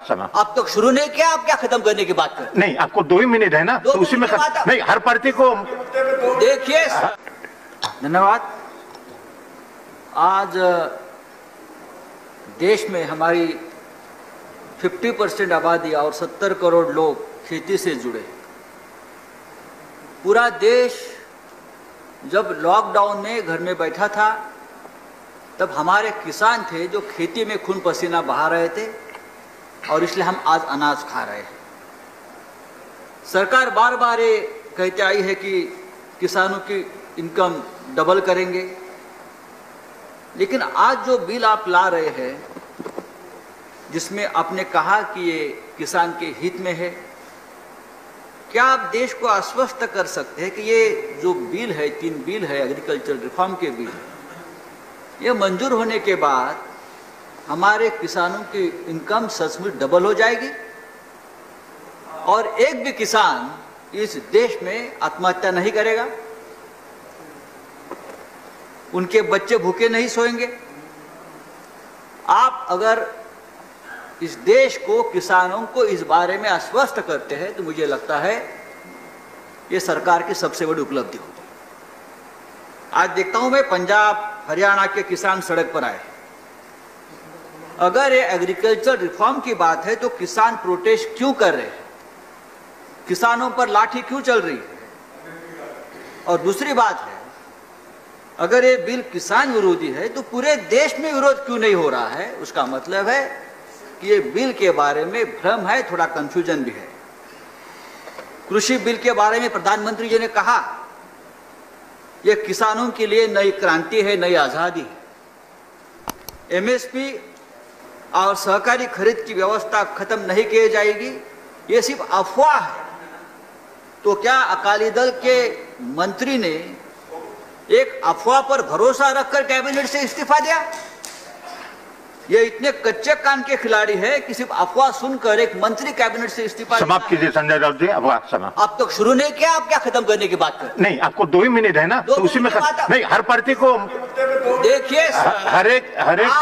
समाप्त। अब तक शुरू नहीं किया, आप क्या खत्म करने की बात कर? नहीं, आपको 2 ही मिनट है ना, तो उसी में नहीं, हर पार्टी को देखिए। धन्यवाद। आज देश में हमारी 50% आबादी और 70 करोड़ लोग खेती से जुड़े। पूरा देश जब लॉकडाउन में घर में बैठा था, तब हमारे किसान थे जो खेती में खून पसीना बहा रहे थे, और इसलिए हम आज अनाज खा रहे हैं। सरकार बार बार ये कहते आई है कि किसानों की इनकम डबल करेंगे, लेकिन आज जो बिल आप ला रहे हैं, जिसमें आपने कहा कि ये किसान के हित में है, क्या आप देश को आश्वस्त कर सकते हैं कि ये जो बिल है, 3 बिल है एग्रीकल्चर रिफॉर्म के बिल, ये मंजूर होने के बाद हमारे किसानों की इनकम सचमुच डबल हो जाएगी और एक भी किसान इस देश में आत्महत्या नहीं करेगा, उनके बच्चे भूखे नहीं सोएंगे? आप अगर इस देश को, किसानों को इस बारे में आश्वस्त करते हैं तो मुझे लगता है ये सरकार की सबसे बड़ी उपलब्धि होगी। आज देखता हूं मैं, पंजाब हरियाणा के किसान सड़क पर आए। अगर ये एग्रीकल्चर रिफॉर्म की बात है तो किसान प्रोटेस्ट क्यों कर रहे हैं? किसानों पर लाठी क्यों चल रही है? और दूसरी बात है, अगर ये बिल किसान विरोधी है तो पूरे देश में विरोध क्यों नहीं हो रहा है? उसका मतलब है कि ये बिल के बारे में भ्रम है, थोड़ा कंफ्यूजन भी है। कृषि बिल के बारे में प्रधानमंत्री जी ने कहा ये किसानों के लिए नई क्रांति है, नई आजादी है। एमएसपी और सहकारी खरीद की व्यवस्था खत्म नहीं की जाएगी, ये सिर्फ अफवाह है। तो क्या अकाली दल के मंत्री ने एक अफवाह पर भरोसा रखकर कैबिनेट से इस्तीफा दिया? ये इतने कच्चे कान के खिलाड़ी है कि सिर्फ अफवाह सुनकर एक मंत्री कैबिनेट से इस्तीफा। समाप्त कीजिए संजय राउत जी, अफवाह समाप्त। अब तक शुरू नहीं किया, आप क्या खत्म करने की बात कर? नहीं, आपको 2 ही मिनट है ना, तो उसी में नहीं, हर पार्टी को देखिए, हर एक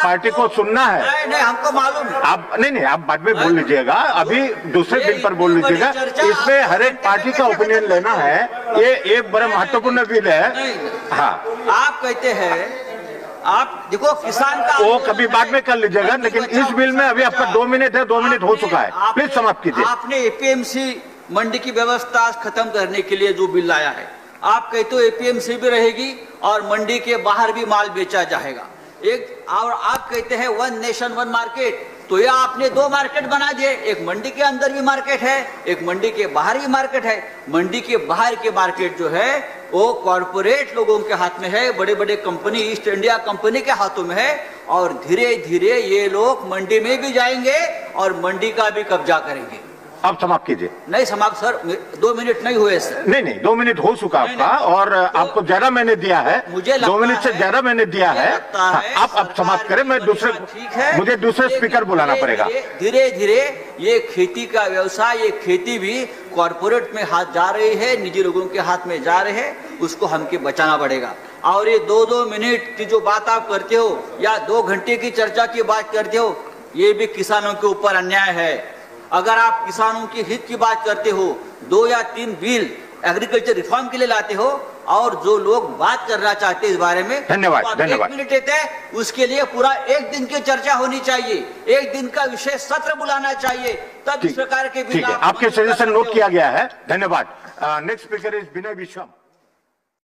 पार्टी को सुनना है। नहीं, हमको मालूम है। आप नहीं, आप बाद में बोल लीजिएगा, अभी दूसरे बिल पर बोल लीजिएगा। इसमें हर एक पार्टी का ओपिनियन लेना है, ये एक बड़ा महत्वपूर्ण बिल है। हाँ, आप कहते हैं, आप देखो किसान का वो कभी बाद में कर लीजिएगा, लेकिन इस बिल में अभी आपका 2 मिनट है, 2 मिनट हो चुका है, प्लीज समाप्त कीजिए। आपने एपीएमसी मंडी की व्यवस्था खत्म करने के लिए जो बिल लाया है, आप कहते हो एपीएमसी भी रहेगी और मंडी के बाहर भी माल बेचा जाएगा और आप कहते हैं 1 नेशन 1 मार्केट। तो ये आपने 2 मार्केट बना दिए, एक मंडी के अंदर भी मार्केट है, एक मंडी के बाहर भी मार्केट है। मंडी के बाहर के मार्केट जो है वो कॉर्पोरेट लोगों के हाथ में है, बड़े बड़े कंपनी, ईस्ट इंडिया कंपनी के हाथों में है, और धीरे धीरे ये लोग मंडी में भी जाएंगे और मंडी का भी कब्जा करेंगे। आप समाप्त कीजिए। नहीं समाप्त सर, 2 मिनट नहीं हुए सर। नहीं, 2 मिनट हो चुका आपका, और आपको ज्यादा मैंने दिया है, मुझे 2 मिनट से ज्यादा मैंने दिया है। आप समाप्त करें, मैं मुझे दूसरे स्पीकर बुलाना पड़ेगा। धीरे धीरे ये खेती का व्यवसाय, ये खेती भी कॉर्पोरेट में हाथ जा रही है, निजी लोगों के हाथ में जा रहे हैं, उसको हमको बचाना पड़ेगा। और ये 2-2 मिनट की जो बात आप करते हो या 2 घंटे की चर्चा की बात करते हो, ये भी किसानों के ऊपर अन्याय है। अगर आप किसानों के हित की बात करते हो, 2 या 3 बिल एग्रीकल्चर रिफॉर्म के लिए लाते हो, और जो लोग बात करना चाहते हैं इस बारे में, धन्यवाद, तो धन्यवाद। 1 मिनट देते हैं, उसके लिए पूरा 1 दिन की चर्चा होनी चाहिए, 1 दिन का विशेष सत्र बुलाना चाहिए, तब इस प्रकार के बिल। आपके सजेशन नोट किया गया है, धन्यवाद। Next speaker is Vinay Viswam.